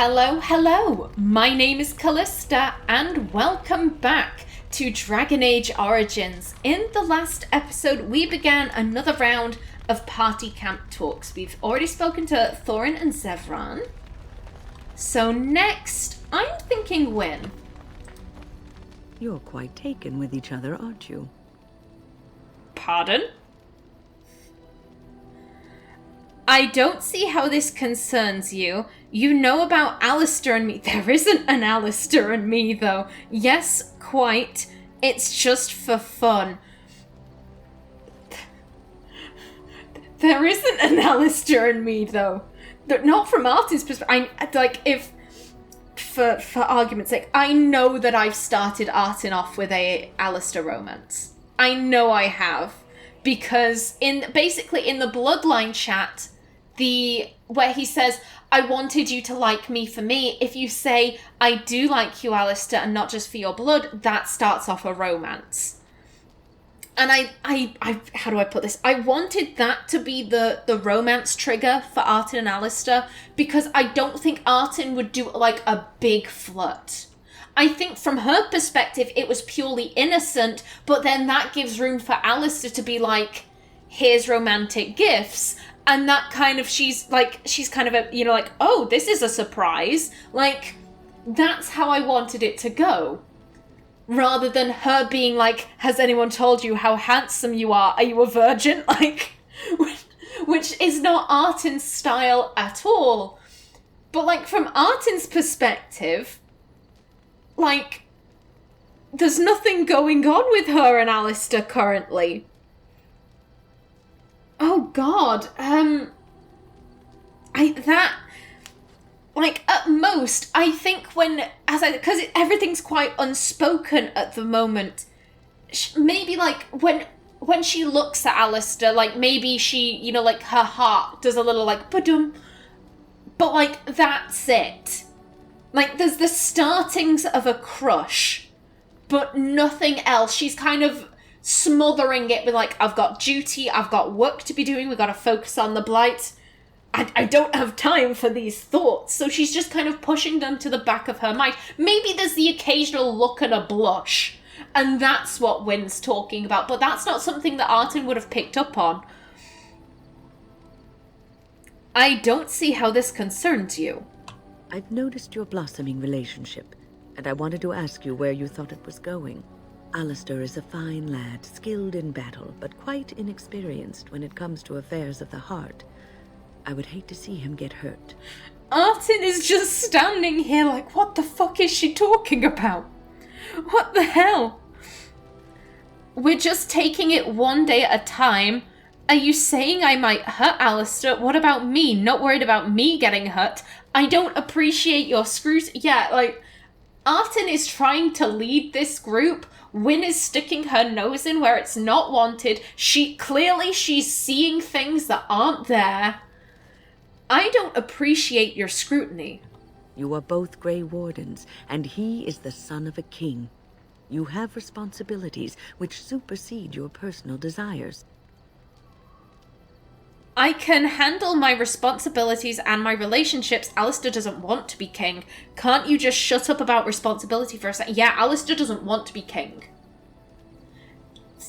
Hello, hello! My name is Kallista, and welcome back to Dragon Age Origins. In the last episode, we began another round of party camp talks. We've already spoken to Thorin and Zevran. So next, I'm thinking Wynne. You're quite taken with each other, aren't you? Pardon? I don't see how this concerns you. You know about Alistair and me. There isn't an Alistair and me, though. Yes, quite. It's just for fun. There isn't an Alistair and me, though. Not from Artin's perspective. For argument's sake, I know that I've started Artin off with a Alistair romance. I know I have. Because in the Bloodline chat, where he says, I wanted you to like me for me. If you say, I do like you, Alistair, and not just for your blood, that starts off a romance. And I how do I put this? I wanted that to be the romance trigger for Artin and Alistair, because I don't think Artin would do like a big flirt. I think from her perspective, it was purely innocent, but then that gives room for Alistair to be like, here's romantic gifts. And that kind of, she's kind of oh, this is a surprise. Like, that's how I wanted it to go. Rather than her being like, has anyone told you how handsome you are? Are you a virgin? Like, which is not Artin's style at all. But like, from Artin's perspective, like, there's nothing going on with her and Alistair currently. Oh God, at most, I think because everything's quite unspoken at the moment, maybe like when she looks at Alistair, like maybe she, like her heart does a little like ba-dum, but like that's it. Like there's the startings of a crush, but nothing else. She's kind of smothering it with like, I've got duty, I've got work to be doing, we've got to focus on the blight. I don't have time for these thoughts. So she's just kind of pushing them to the back of her mind. Maybe there's the occasional look and a blush, and that's what Wynne's talking about, but that's not something that Artin would have picked up on. I don't see how this concerns you. I've noticed your blossoming relationship, and I wanted to ask you where you thought it was going. Alistair is a fine lad, skilled in battle, but quite inexperienced when it comes to affairs of the heart. I would hate to see him get hurt. Artin is just standing here like, what the fuck is she talking about? What the hell? We're just taking it one day at a time. Are you saying I might hurt Alistair? What about me? Not worried about me getting hurt? I don't appreciate your screws. Yeah, like, Artin is trying to lead this group. Wynne is sticking her nose in where it's not wanted. She's seeing things that aren't there. I don't appreciate your scrutiny. You are both Grey Wardens, and he is the son of a king. You have responsibilities which supersede your personal desires. I can handle my responsibilities and my relationships. Alistair doesn't want to be king. Can't you just shut up about responsibility for a second? Yeah, Alistair doesn't want to be king.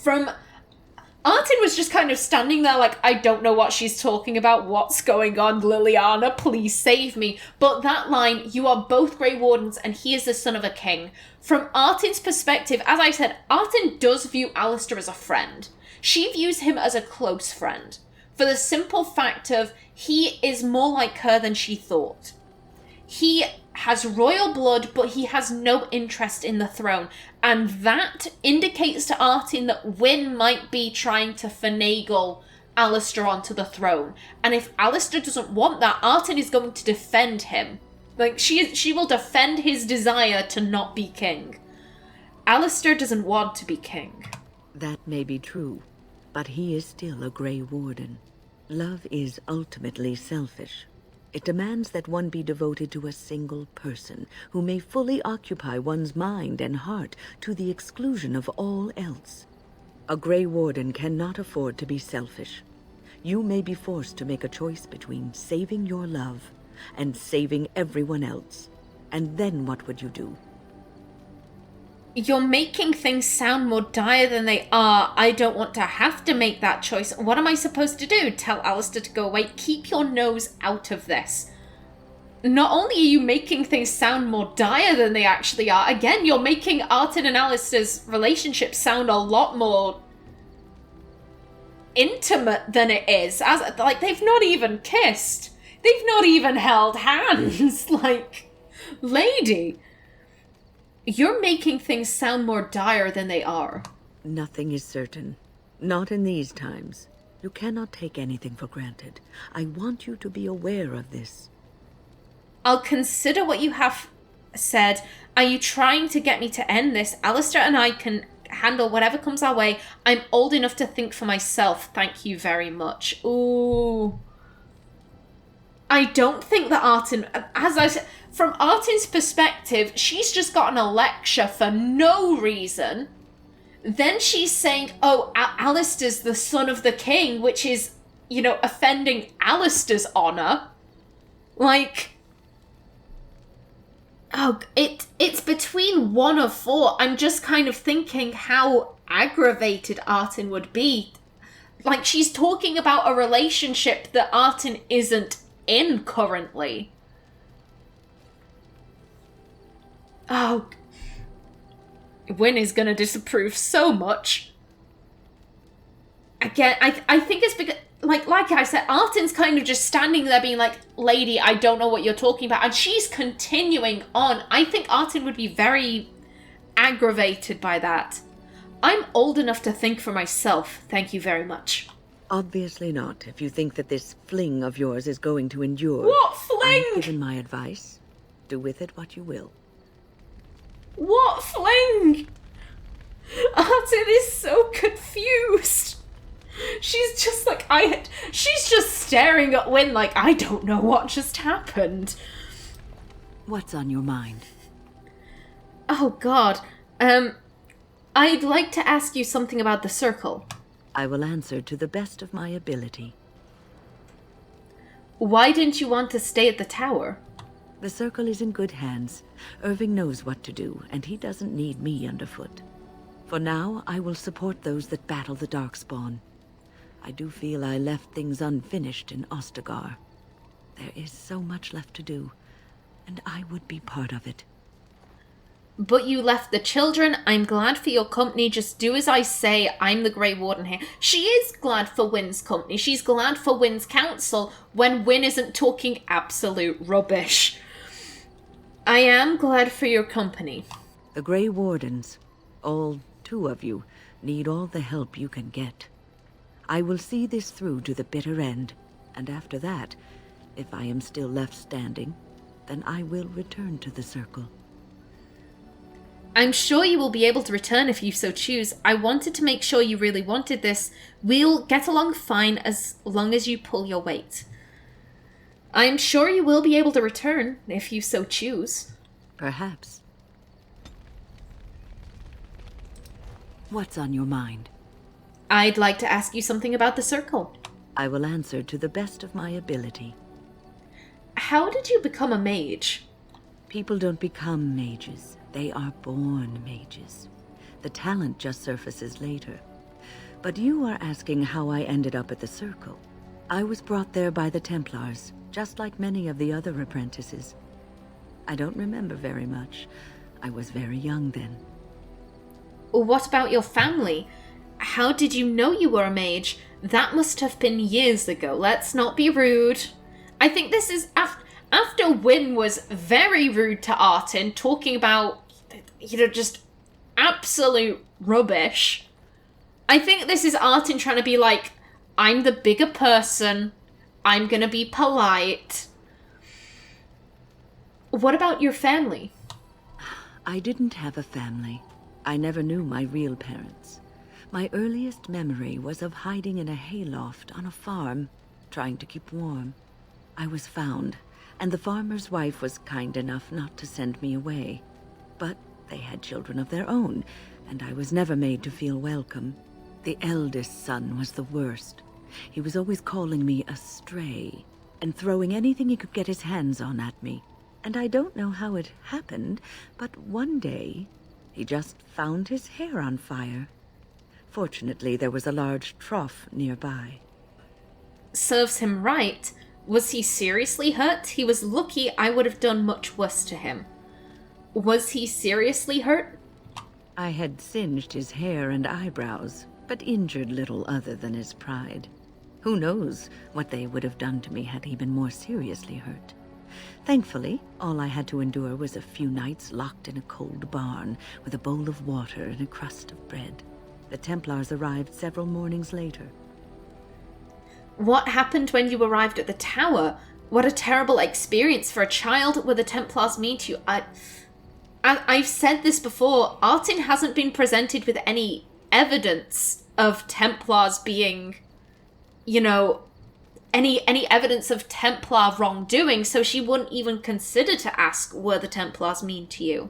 Artin was just kind of standing there like, I don't know what she's talking about. What's going on, Liliana? Please save me. But that line, you are both Grey Wardens and he is the son of a king. From Artin's perspective, as I said, Artin does view Alistair as a friend. She views him as a close friend. For the simple fact of, he is more like her than she thought. He has royal blood, but he has no interest in the throne. And that indicates to Artin that Wynne might be trying to finagle Alistair onto the throne. And if Alistair doesn't want that, Artin is going to defend him. Like, she will defend his desire to not be king. Alistair doesn't want to be king. That may be true, but he is still a Grey Warden. Love is ultimately selfish. It demands that one be devoted to a single person who may fully occupy one's mind and heart to the exclusion of all else. A Grey Warden cannot afford to be selfish. You may be forced to make a choice between saving your love and saving everyone else. And then what would you do? You're making things sound more dire than they are. I don't want to have to make that choice. What am I supposed to do? Tell Alistair to go away? Keep your nose out of this. Not only are you making things sound more dire than they actually are, again, you're making Artin and Alistair's relationship sound a lot more intimate than it is. As like, they've not even kissed. They've not even held hands. Like, lady, you're making things sound more dire than they are. Nothing is certain. Not in these times. You cannot take anything for granted. I want you to be aware of this. I'll consider what you have said. Are you trying to get me to end this? Alistair and I can handle whatever comes our way. I'm old enough to think for myself. Thank you very much. Ooh. I don't think that Artin, as I said, from Artin's perspective, she's just gotten a lecture for no reason. Then she's saying, oh, Alistair's the son of the king, which is, you know, offending Alistair's honor. Like, oh, it's between one of four. I'm just kind of thinking how aggravated Artin would be. Like, she's talking about a relationship that Artin isn't in currently. Oh, Wynne is going to disapprove so much. Again, I think it's because, like I said, Artin's kind of just standing there being like, lady, I don't know what you're talking about. And she's continuing on. I think Artin would be very aggravated by that. I'm old enough to think for myself. Thank you very much. Obviously not, if you think that this fling of yours is going to endure. What fling? I've given my advice. Do with it what you will. What fling? Artin is so confused. She's just like, she's just staring at Wynne like, I don't know what just happened. What's on your mind? Oh God. I'd like to ask you something about the circle. I will answer to the best of my ability. Why didn't you want to stay at the tower? The circle is in good hands. Irving knows what to do, and he doesn't need me underfoot. For now, I will support those that battle the Darkspawn. I do feel I left things unfinished in Ostagar. There is so much left to do, and I would be part of it. But you left the children. I'm glad for your company. Just do as I say. I'm the Grey Warden here. She is glad for Wynne's company. She's glad for Wynne's counsel when Wynne isn't talking absolute rubbish. I am glad for your company. The Grey Wardens, all 2 of you, need all the help you can get. I will see this through to the bitter end, and after that, if I am still left standing, then I will return to the circle. I'm sure you will be able to return if you so choose. I wanted to make sure you really wanted this. We'll get along fine as long as you pull your weight. I'm sure you will be able to return if you so choose. Perhaps. What's on your mind? I'd like to ask you something about the circle. I will answer to the best of my ability. How did you become a mage? People don't become mages. They are born mages. The talent just surfaces later. But you are asking how I ended up at the circle. I was brought there by the Templars, just like many of the other apprentices. I don't remember very much. I was very young then. What about your family? How did you know you were a mage? That must have been years ago. Let's not be rude. I think this is after Wynne was very rude to Artin, talking about, just absolute rubbish. I think this is Artin trying to be like, I'm the bigger person. I'm gonna be polite. What about your family? I didn't have a family. I never knew my real parents. My earliest memory was of hiding in a hayloft on a farm, trying to keep warm. I was found, and the farmer's wife was kind enough not to send me away. But they had children of their own, and I was never made to feel welcome. The eldest son was the worst. He was always calling me a stray. and throwing anything he could get his hands on at me. And I don't know how it happened, but one day he just found his hair on fire. Fortunately, there was a large trough nearby. Serves him right. Was he seriously hurt? He was lucky. I would have done much worse to him. Was he seriously hurt? I had singed his hair and eyebrows, but injured little other than his pride. Who knows what they would have done to me had he been more seriously hurt. Thankfully, all I had to endure was a few nights locked in a cold barn with a bowl of water and a crust of bread. The Templars arrived several mornings later. What happened when you arrived at the tower? What a terrible experience for a child. Were the Templars mean to you? I've said this before. Artin hasn't been presented with any evidence of Templars being, any evidence of Templar wrongdoing, so she wouldn't even consider to ask, were the Templars mean to you?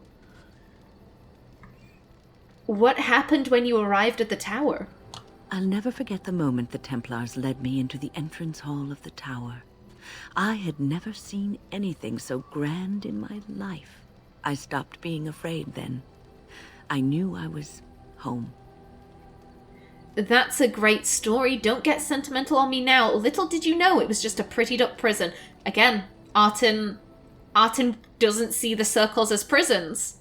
What happened when you arrived at the tower? I'll never forget the moment the Templars led me into the entrance hall of the tower. I had never seen anything so grand in my life. I stopped being afraid then. I knew I was home. That's a great story. Don't get sentimental on me now. Little did you know it was just a prettied up prison. Again, Artin doesn't see the circles as prisons.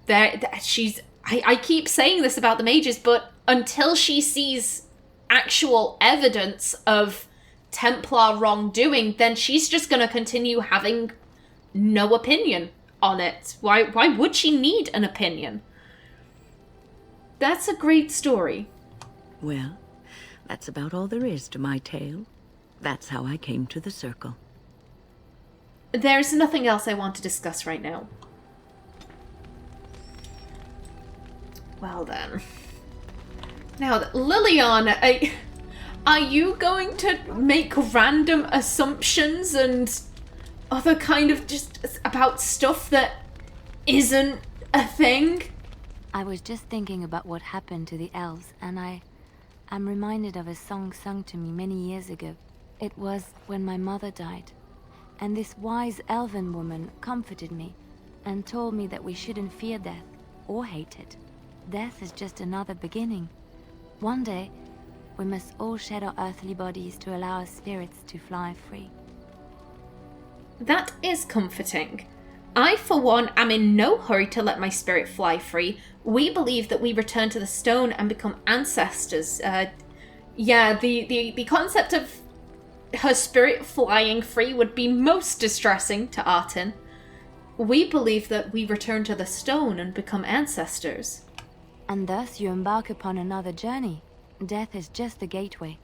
I keep saying this about the mages, but until she sees actual evidence of Templar wrongdoing, then she's just going to continue having no opinion on it. Why would she need an opinion? That's a great story. Well, that's about all there is to my tale. That's how I came to the circle. There's nothing else I want to discuss right now. Well then. Now, Liliana, are you going to make random assumptions and other kind of just about stuff that isn't a thing? I was just thinking about what happened to the elves, and I'm reminded of a song sung to me many years ago. It was when my mother died, and this wise elven woman comforted me and told me that we shouldn't fear death or hate it. Death is just another beginning. One day, we must all shed our earthly bodies to allow our spirits to fly free. That is comforting. I, for one, am in no hurry to let my spirit fly free. We believe that we return to the stone and become ancestors. The concept of her spirit flying free would be most distressing to Artin. We believe that we return to the stone and become ancestors. And thus you embark upon another journey. Death is just the gateway.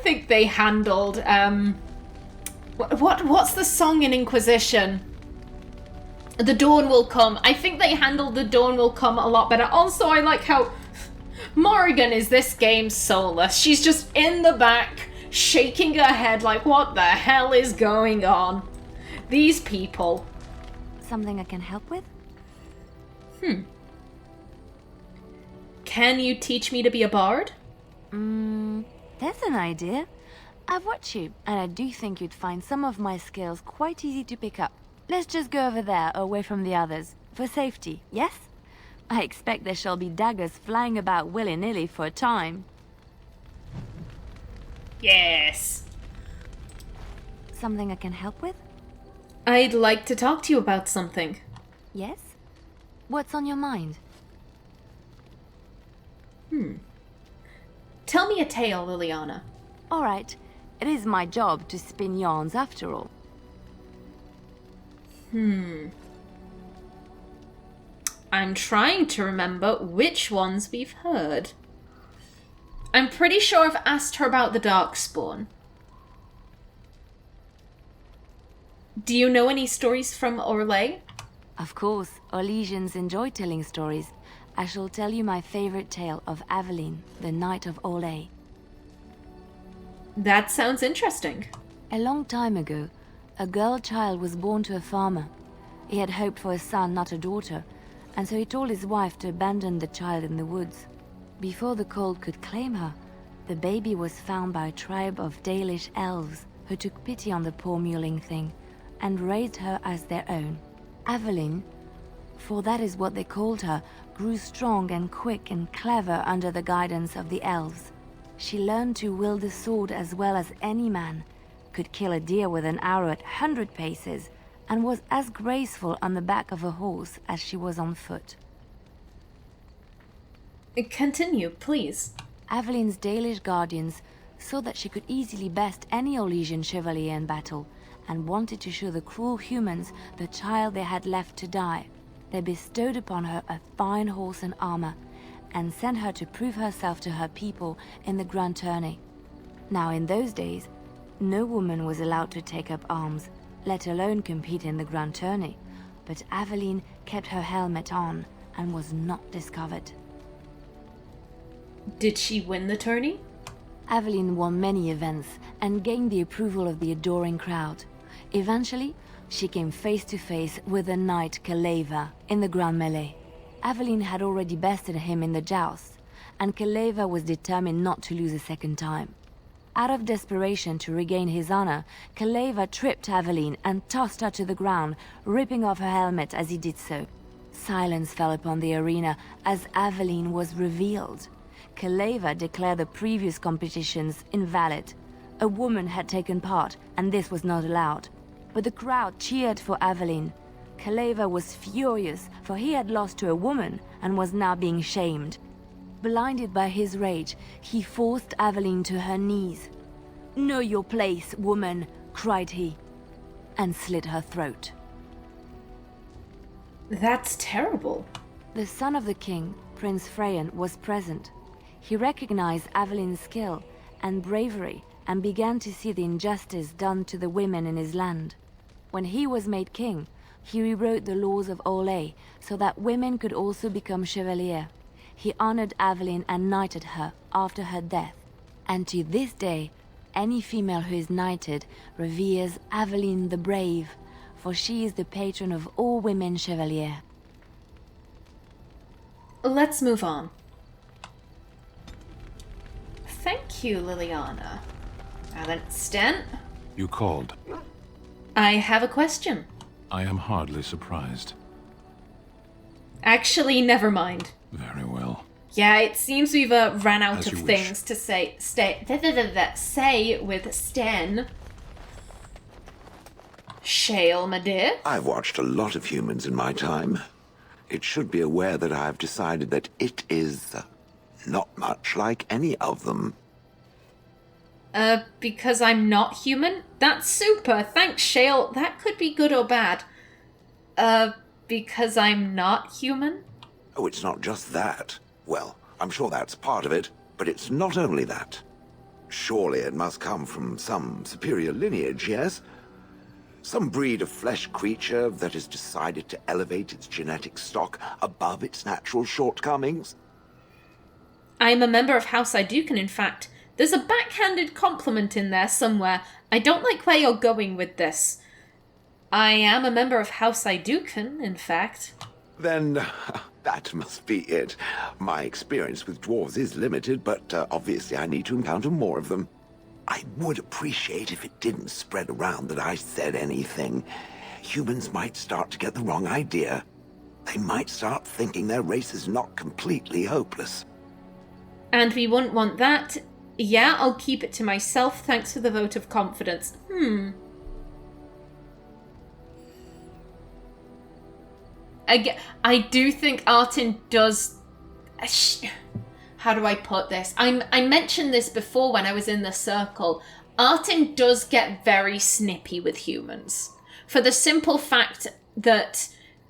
think they handled, what's the song in Inquisition? The Dawn Will Come. I think they handled The Dawn Will Come a lot better. Also, I like how Morrigan is this game's soulless. She's just in the back, shaking her head like, what the hell is going on? These people. Something I can help with? Can you teach me to be a bard? There's an idea. I've watched you, and I do think you'd find some of my skills quite easy to pick up. Let's just go over there, away from the others. For safety, yes? I expect there shall be daggers flying about willy-nilly for a time. Yes. Something I can help with? I'd like to talk to you about something. Yes? What's on your mind? Tell me a tale, Liliana. All right. It is my job to spin yarns after all. I'm trying to remember which ones we've heard. I'm pretty sure I've asked her about the Darkspawn. Do you know any stories from Orlais? Of course, Orlesians enjoy telling stories. I shall tell you my favorite tale of Aveline, the Knight of Orlais. That sounds interesting. A long time ago, a girl child was born to a farmer. He had hoped for a son, not a daughter, and so he told his wife to abandon the child in the woods. Before the cold could claim her, the baby was found by a tribe of Dalish elves who took pity on the poor mewling thing and raised her as their own. Aveline, for that is what they called her, grew strong and quick and clever under the guidance of the elves. She learned to wield the sword as well as any man, could kill a deer with an arrow at 100 paces, and was as graceful on the back of a horse as she was on foot. Continue, please. Aveline's Dalish guardians saw that she could easily best any Orlesian chevalier in battle, and wanted to show the cruel humans the child they had left to die. They bestowed upon her a fine horse and armor, and sent her to prove herself to her people in the grand tourney. Now in those days, no woman was allowed to take up arms, let alone compete in the grand tourney, but Aveline kept her helmet on and was not discovered. Did she win the tourney? Aveline won many events and gained the approval of the adoring crowd. Eventually, she came face to face with the knight Kaleva in the grand melee. Aveline had already bested him in the joust, and Kaleva was determined not to lose a second time. Out of desperation to regain his honor, Kaleva tripped Aveline and tossed her to the ground, ripping off her helmet as he did so. Silence fell upon the arena as Aveline was revealed. Kaleva declared the previous competitions invalid. A woman had taken part, and this was not allowed. But the crowd cheered for Aveline. Kaleva was furious, for he had lost to a woman and was now being shamed. Blinded by his rage, he forced Aveline to her knees. "Know your place, woman," cried he, and slit her throat. That's terrible. The son of the king, Prince Freyan, was present. He recognized Aveline's skill and bravery and began to see the injustice done to the women in his land. When he was made king, he rewrote the laws of Orlais so that women could also become chevalier. He honored Aveline and knighted her after her death. And to this day, any female who is knighted reveres Aveline the Brave, for she is the patron of all women chevalier. Let's move on. Thank you, Liliana. Now then, Sten. You called. I have a question. I am hardly surprised. Actually, never mind. Very well. Yeah, it seems we've ran out As of you things to say with Sten. Shale, my dear. I've watched a lot of humans in my time. It should be aware that I've decided that it is not much like any of them. Because I'm not human? That's super. Thanks, Shale. That could be good or bad. Because I'm not human? Oh, it's not just that. Well, I'm sure that's part of it, but it's not only that. Surely it must come from some superior lineage, yes? Some breed of flesh creature that has decided to elevate its genetic stock above its natural shortcomings? I am a member of House Iduken, in fact. There's a backhanded compliment in there somewhere. I don't like where you're going with this. I am a member of House Iduken, in fact. Then that must be it. My experience with dwarves is limited, but obviously I need to encounter more of them. I would appreciate if it didn't spread around that I said anything. Humans might start to get the wrong idea. They might start thinking their race is not completely hopeless. And we wouldn't want that. Yeah, I'll keep it to myself, thanks for the vote of confidence. I do think Artin does... How do I put this? I mentioned this before when I was in the circle. Artin does get very snippy with humans. For the simple fact that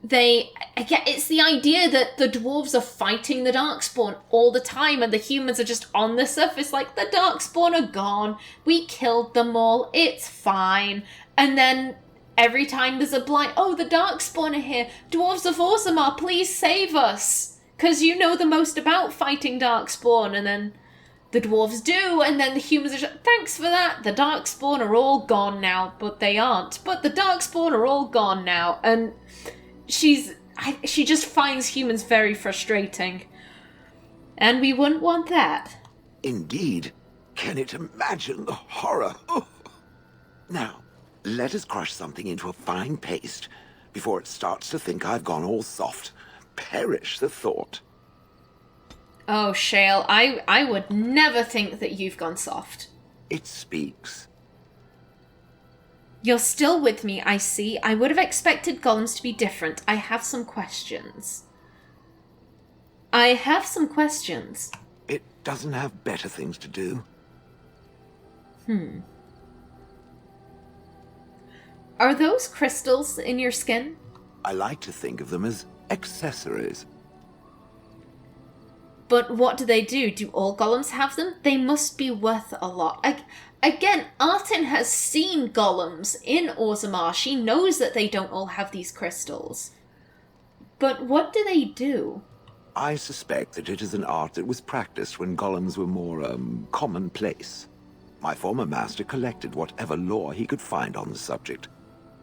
it's the idea that the dwarves are fighting the Darkspawn all the time and the humans are just on the surface like, the Darkspawn are gone, we killed them all, it's fine. And then every time there's a blight, oh, the Darkspawn are here, Dwarves of Orzammar, please save us, because you know the most about fighting Darkspawn. And then the dwarves do, and then the humans are just, thanks for that, the Darkspawn are all gone now, but they aren't, but the Darkspawn are all gone now. And she just finds humans very frustrating. And we wouldn't want that. Indeed. Can it imagine the horror? Oh. Now, let us crush something into a fine paste before it starts to think I've gone all soft. Perish the thought. Oh, Shale, I would never think that you've gone soft. It speaks. You're still with me, I see. I would have expected golems to be different. I have some questions. It doesn't have better things to do. Are those crystals in your skin? I like to think of them as accessories. But what do they do? Do all golems have them? They must be worth a lot. Again, Artin has seen golems in Orzammar. She knows that they don't all have these crystals. But what do they do? I suspect that it is an art that was practiced when golems were more, commonplace. My former master collected whatever lore he could find on the subject.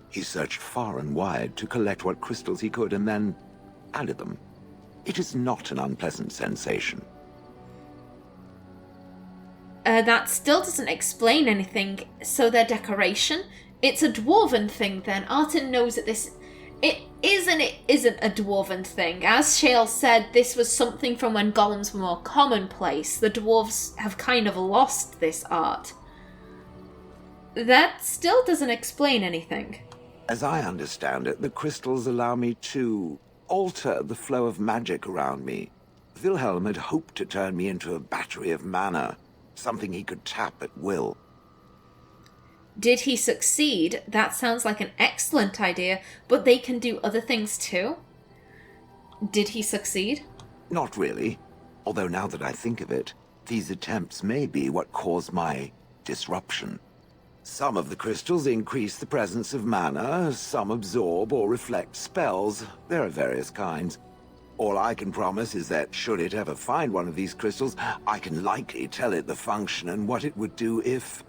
He searched far and wide to collect what crystals he could and then added them. It is not an unpleasant sensation. That still doesn't explain anything. So their decoration? It's a dwarven thing then. Artin knows that it isn't a dwarven thing. As Shale said, this was something from when golems were more commonplace. The dwarves have kind of lost this art. That still doesn't explain anything. As I understand it, the crystals allow me to alter the flow of magic around me. Wilhelm had hoped to turn me into a battery of mana, something he could tap at will. Did he succeed? That sounds like an excellent idea, but they can do other things too? Did he succeed? Not really, although now that I think of it, these attempts may be what caused my disruption. Some of the crystals increase the presence of mana, some absorb or reflect spells. There are various kinds. All I can promise is that should it ever find one of these crystals, I can likely tell it the function and what it would do if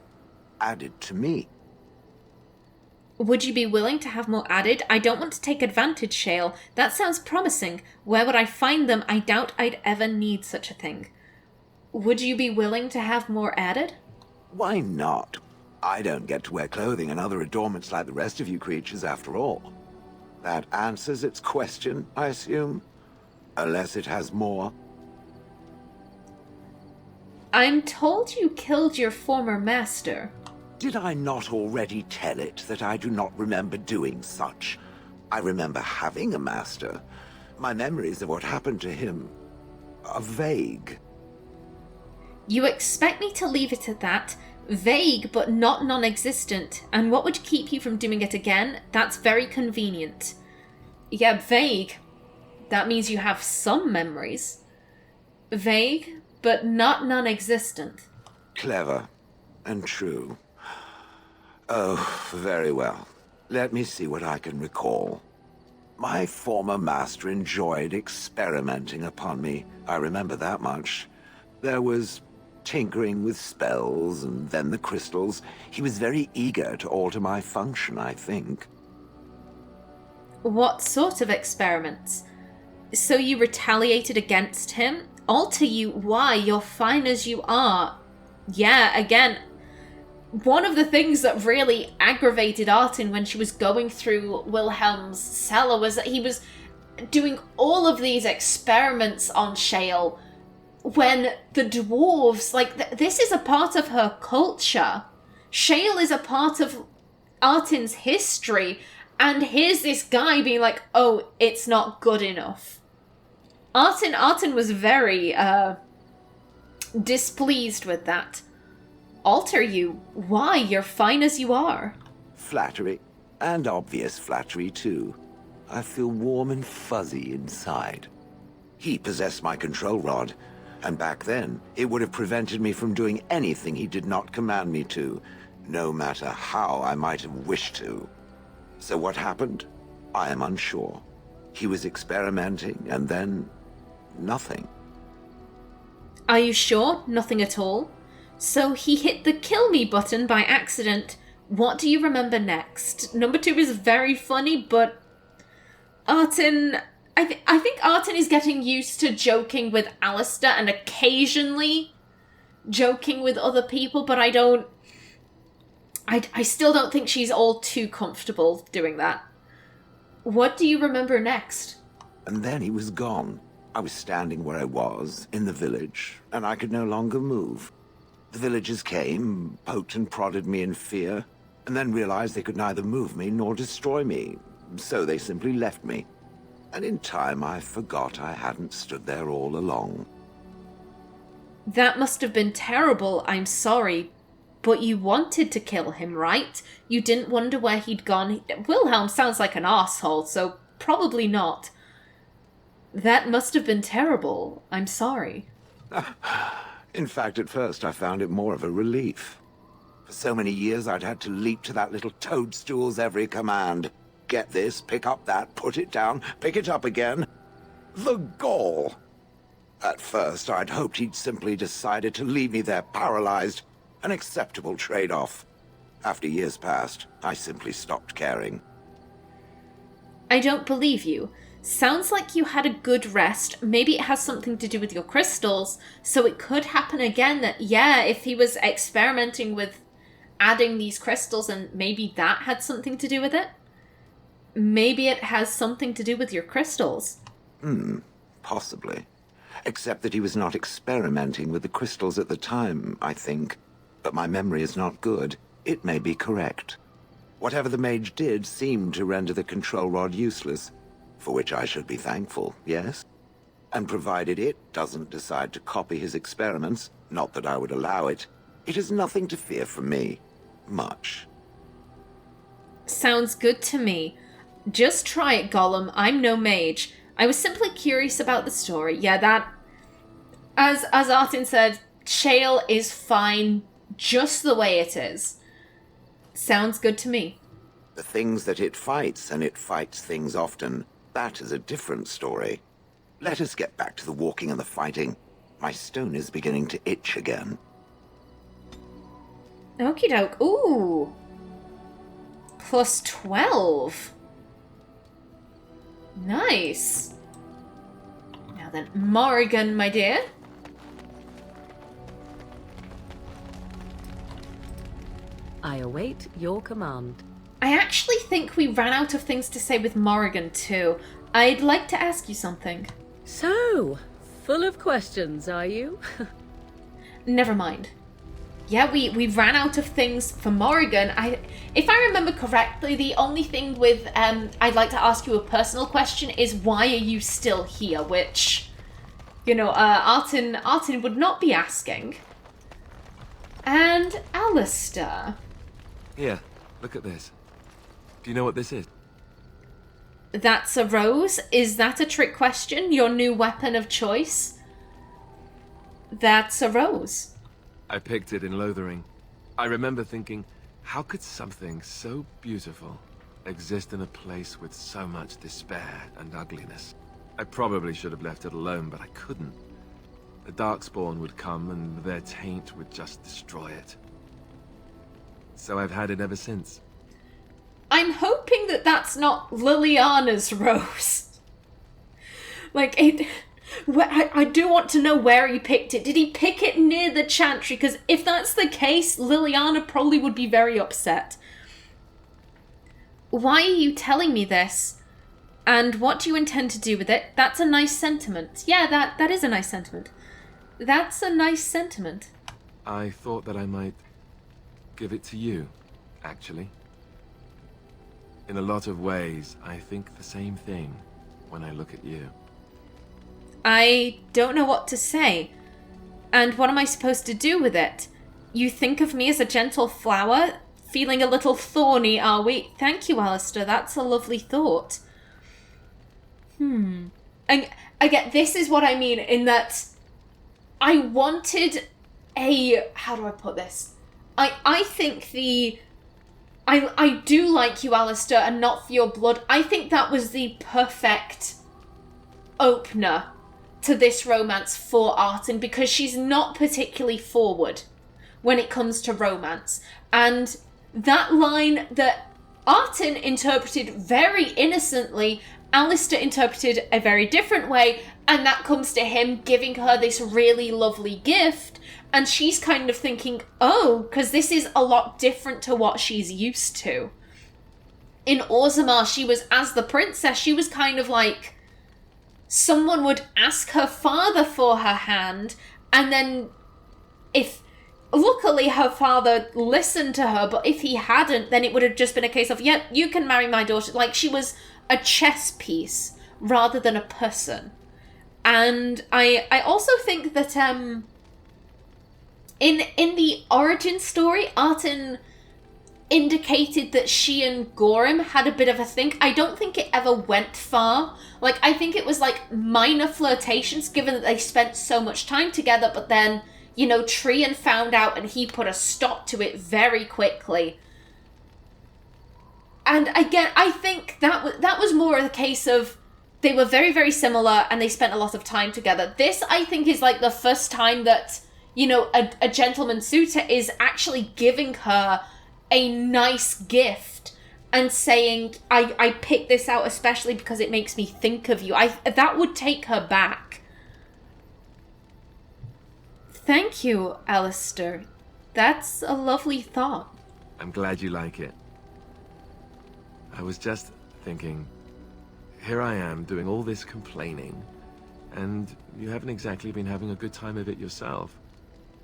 added to me. Would you be willing to have more added? I don't want to take advantage, Shale. That sounds promising. Where would I find them? I doubt I'd ever need such a thing. Would you be willing to have more added? Why not? I don't get to wear clothing and other adornments like the rest of you creatures after all. That answers its question, I assume? Unless it has more. I'm told you killed your former master. Did I not already tell it that I do not remember doing such? I remember having a master. My memories of what happened to him are vague. You expect me to leave it at that? Vague, but not non-existent. And what would keep you from doing it again? That's very convenient. Yeah, vague. That means you have some memories. Vague, but not non-existent. Clever. and true. Oh, very well. Let me see what I can recall. My former master enjoyed experimenting upon me. I remember that much. There was tinkering with spells, and then the crystals. He was very eager to alter my function, I think. What sort of experiments? So you retaliated against him? Alter you? Why? You're fine as you are. Yeah, again, one of the things that really aggravated Artin when she was going through Wilhelm's cellar was that he was doing all of these experiments on Shale when the dwarves, like, this is a part of her culture. Shale is a part of Artin's history, and here's this guy being like, oh, it's not good enough. Artin was very displeased with that. Alter you? Why? You're fine as you are. Flattery, and obvious flattery too. I feel warm and fuzzy inside. He possessed my control rod, and back then, it would have prevented me from doing anything he did not command me to, no matter how I might have wished to. So what happened? I am unsure. He was experimenting, and then nothing. Are you sure? Nothing at all? So he hit the kill me button by accident. What do you remember next? Number 2 is very funny, but Artin... I think Artin is getting used to joking with Alistair and occasionally joking with other people, but I still don't think she's all too comfortable doing that. What do you remember next? And then he was gone. I was standing where I was, in the village, and I could no longer move. The villagers came, poked and prodded me in fear, and then realized they could neither move me nor destroy me, so they simply left me. And in time I forgot I hadn't stood there all along. That must have been terrible, I'm sorry. But you wanted to kill him, right? You didn't wonder where he'd gone. Wilhelm sounds like an arsehole, so probably not. That must have been terrible. I'm sorry. In fact, at first I found it more of a relief. For so many years I'd had to leap to that little toadstool's every command. Get this, pick up that, put it down, pick it up again. The gall! At first I'd hoped he'd simply decided to leave me there paralyzed. An acceptable trade-off. After years passed, I simply stopped caring. I don't believe you. Sounds like you had a good rest. Maybe it has something to do with your crystals, so it could happen again that, yeah, if he was experimenting with adding these crystals and maybe that had something to do with it. Maybe it has something to do with your crystals. Possibly. Except that he was not experimenting with the crystals at the time, I think. But my memory is not good. It may be correct. Whatever the mage did seemed to render the control rod useless, for which I should be thankful, yes? And provided it doesn't decide to copy his experiments, not that I would allow it, it is nothing to fear from me. Much. Sounds good to me. Just try it, Gollum. I'm no mage. I was simply curious about the story. Yeah, that... As Artin said, Shale is fine just the way it is. Sounds good to me. The things that it fights, and it fights things often, that is a different story. Let us get back to the walking and the fighting. My stone is beginning to itch again. Okie doke. Ooh. Plus 12. Nice. Now then, Morrigan, my dear. I await your command. I actually think we ran out of things to say with Morrigan too. I'd like to ask you something. So, full of questions, are you? Never mind. Yeah, we ran out of things for Morrigan. If I remember correctly, the only thing with I'd like to ask you a personal question is why are you still here? Which, you know, Artin would not be asking. And Alistair. Here, look at this. Do you know what this is? That's a rose? Is that a trick question? Your new weapon of choice? That's a rose. I picked it in Lothering. I remember thinking, how could something so beautiful exist in a place with so much despair and ugliness? I probably should have left it alone, but I couldn't. The Darkspawn would come and their taint would just destroy it. So I've had it ever since. I'm hoping that that's not Liliana's rose. Like, I do want to know where he picked it. Did he pick it near the Chantry? Because if that's the case, Liliana probably would be very upset. Why are you telling me this? And what do you intend to do with it? That's a nice sentiment. Yeah, that is a nice sentiment. That's a nice sentiment. I thought that I might give it to you, actually. In a lot of ways, I think the same thing when I look at you. I don't know what to say. And what am I supposed to do with it? You think of me as a gentle flower? Feeling a little thorny, are we? Thank you, Alistair. That's a lovely thought. And again, this is what I mean in that I wanted a... How do I put this? I think the... I do like you, Alistair, and not for your blood. I think that was the perfect opener to this romance for Artin, because she's not particularly forward when it comes to romance. And that line that Artin interpreted very innocently, Alistair interpreted a very different way, and that comes to him giving her this really lovely gift, and she's kind of thinking, oh, because this is a lot different to what she's used to. In Orzammar, she was, as the princess, she was kind of like, someone would ask her father for her hand, and then luckily her father listened to her, but if he hadn't, then it would have just been a case of, yep, you can marry my daughter. Like, she was a chess piece rather than a person. And I also think that in the origin story, Artin indicated that she and Gorham had a bit of a thing. I don't think it ever went far. Like, I think it was like minor flirtations, given that they spent so much time together, but then, you know, Trian found out and he put a stop to it very quickly. And again, I think that was more a case of they were very, very similar and they spent a lot of time together. This, I think, is like the first time that, you know, a gentleman suitor is actually giving her a nice gift and saying, I picked this out especially because it makes me think of you. That would take her back. Thank you, Alistair. That's a lovely thought. I'm glad you like it. I was just thinking, here I am doing all this complaining, and you haven't exactly been having a good time of it yourself.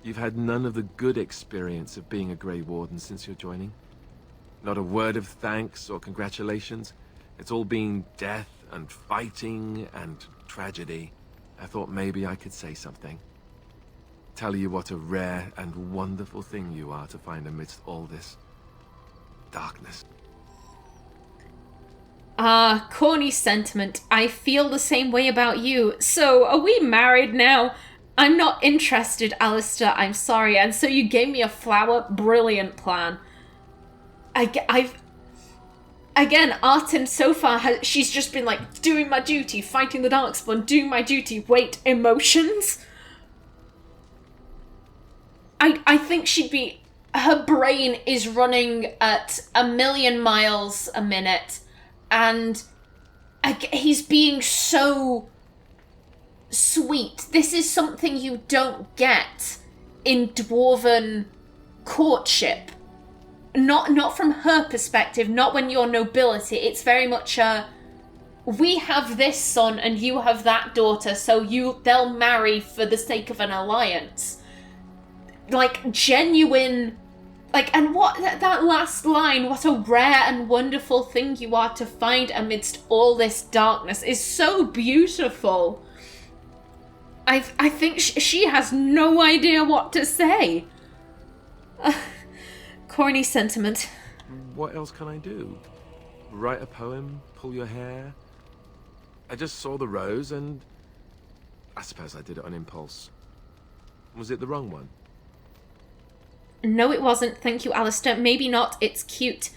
You've had none of the good experience of being a Grey Warden since your joining. Not a word of thanks or congratulations. It's all been death and fighting and tragedy. I thought maybe I could say something. Tell you what a rare and wonderful thing you are to find amidst all this darkness. Corny sentiment. I feel the same way about you. So, are we married now? I'm not interested, Alistair. I'm sorry. And so you gave me a flower? Brilliant plan. Again, Artin so far, she's just been like, doing my duty, fighting the Darkspawn, doing my duty, wait, emotions? I think she'd be... Her brain is running at 1,000,000 miles a minute, and he's being so sweet. This is something you don't get in Dwarven courtship. Not from her perspective, not when you're nobility. It's very much we have this son and you have that daughter, so they'll marry for the sake of an alliance. Like, genuine... Like, and what, that last line, what a rare and wonderful thing you are to find amidst all this darkness, is so beautiful. I think she has no idea what to say. Corny sentiment. What else can I do? Write a poem? Pull your hair? I just saw the rose and... I suppose I did it on impulse. Was it the wrong one? No, it wasn't. Thank you, Alistair. Maybe not. It's cute.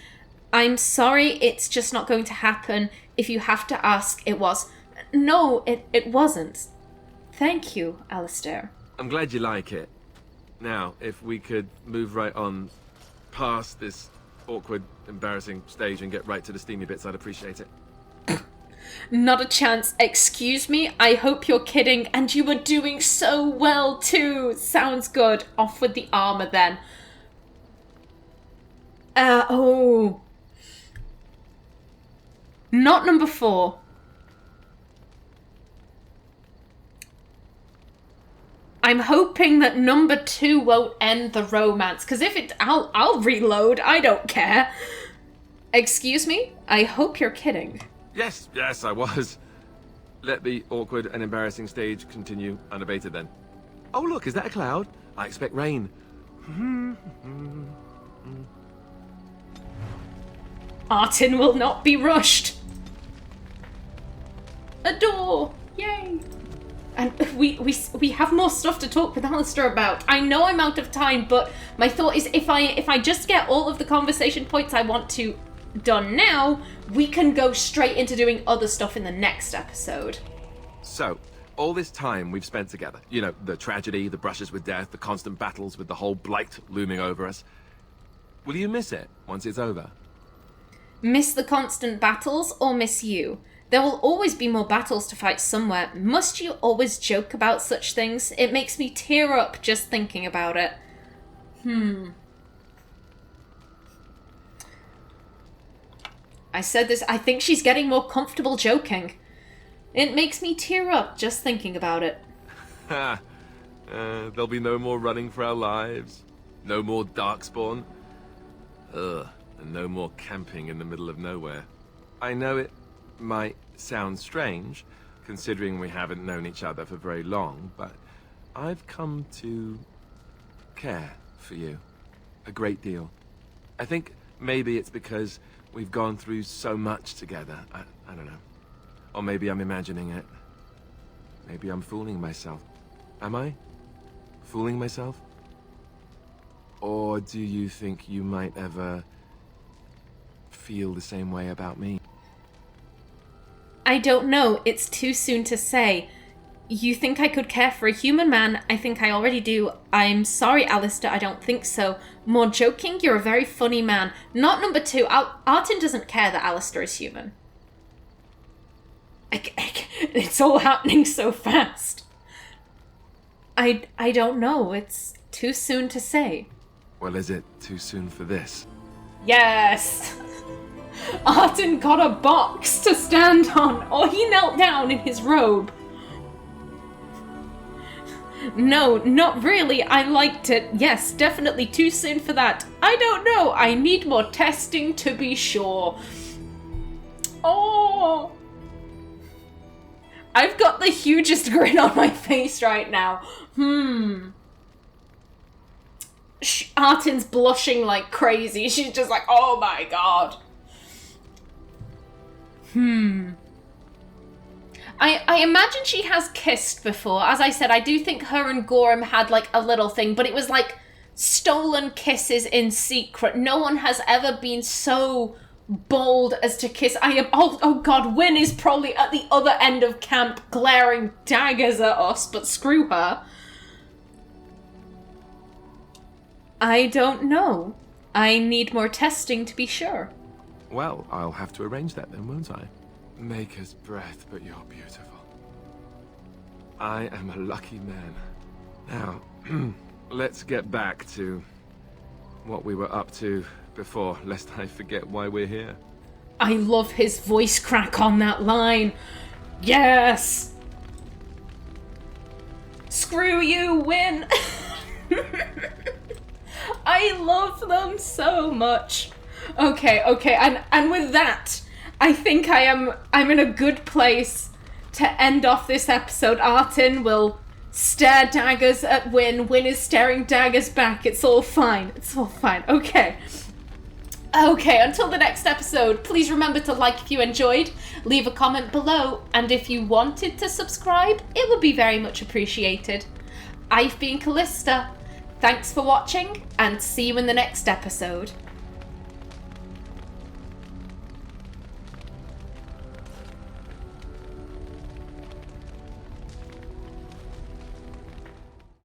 I'm sorry, it's just not going to happen. If you have to ask, it was. No, it wasn't. Thank you, Alistair. I'm glad you like it. Now, if we could move right on past this awkward, embarrassing stage and get right to the steamy bits, I'd appreciate it. Not a chance. Excuse me? I hope you're kidding, and you were doing so well too. Sounds good. Off with the armor then. Oh. Not number 4. I'm hoping that number 2 won't end the romance, because if it, I'll reload. I don't care. Excuse me? I hope you're kidding. Yes, I was. Let the awkward and embarrassing stage continue unabated then. Oh look, is that a cloud? I expect rain. Artin will not be rushed. A door! Yay! And we have more stuff to talk with Alistair about. I know I'm out of time, but my thought is if I just get all of the conversation points I want to done now, we can go straight into doing other stuff in the next episode. So, all this time we've spent together, you know, the tragedy, the brushes with death, the constant battles with the whole blight looming over us. Will you miss it once it's over? Miss the constant battles or miss you? There will always be more battles to fight somewhere. Must you always joke about such things? It makes me tear up just thinking about it. I said this, I think she's getting more comfortable joking. It makes me tear up just thinking about it. There'll be no more running for our lives. No more darkspawn. And no more camping in the middle of nowhere. I know it might sound strange, considering we haven't known each other for very long, but I've come to care for you a great deal. I think maybe it's because we've gone through so much together. I don't know. Or maybe I'm imagining it. Maybe I'm fooling myself. Am I? Fooling myself? Or do you think you might ever feel the same way about me? I don't know. It's too soon to say. You think I could care for a human man? I think I already do. I'm sorry, Alistair, I don't think so. More joking, you're a very funny man. Not number 2. Artin doesn't care that Alistair is human. It's all happening so fast. I don't know. It's too soon to say. Well, is it too soon for this? Yes! Artin got a box to stand on, or he knelt down in his robe. No, not really. I liked it. Yes, definitely too soon for that. I don't know. I need more testing to be sure. Oh! I've got the hugest grin on my face right now. Artin's blushing like crazy. She's just like, oh my god. I imagine she has kissed before. As I said, I do think her and Gorham had like a little thing, but it was like stolen kisses in secret. No one has ever been so bold as to kiss. Oh god, Wynne is probably at the other end of camp glaring daggers at us, but screw her. I don't know. I need more testing to be sure. Well, I'll have to arrange that then, won't I? Maker's breath, but you're beautiful. I am a lucky man. Now, let's get back to what we were up to before, lest I forget why we're here. I love his voice crack on that line. Yes! Screw you, Wynne! I love them so much. Okay, and with that, I think I'm in a good place to end off this episode. Artin will stare daggers at Wynne. Wynne is staring daggers back. It's all fine. It's all fine. Okay, until the next episode, please remember to like if you enjoyed, leave a comment below, and if you wanted to subscribe, it would be very much appreciated. I've been Callista. Thanks for watching, and see you in the next episode.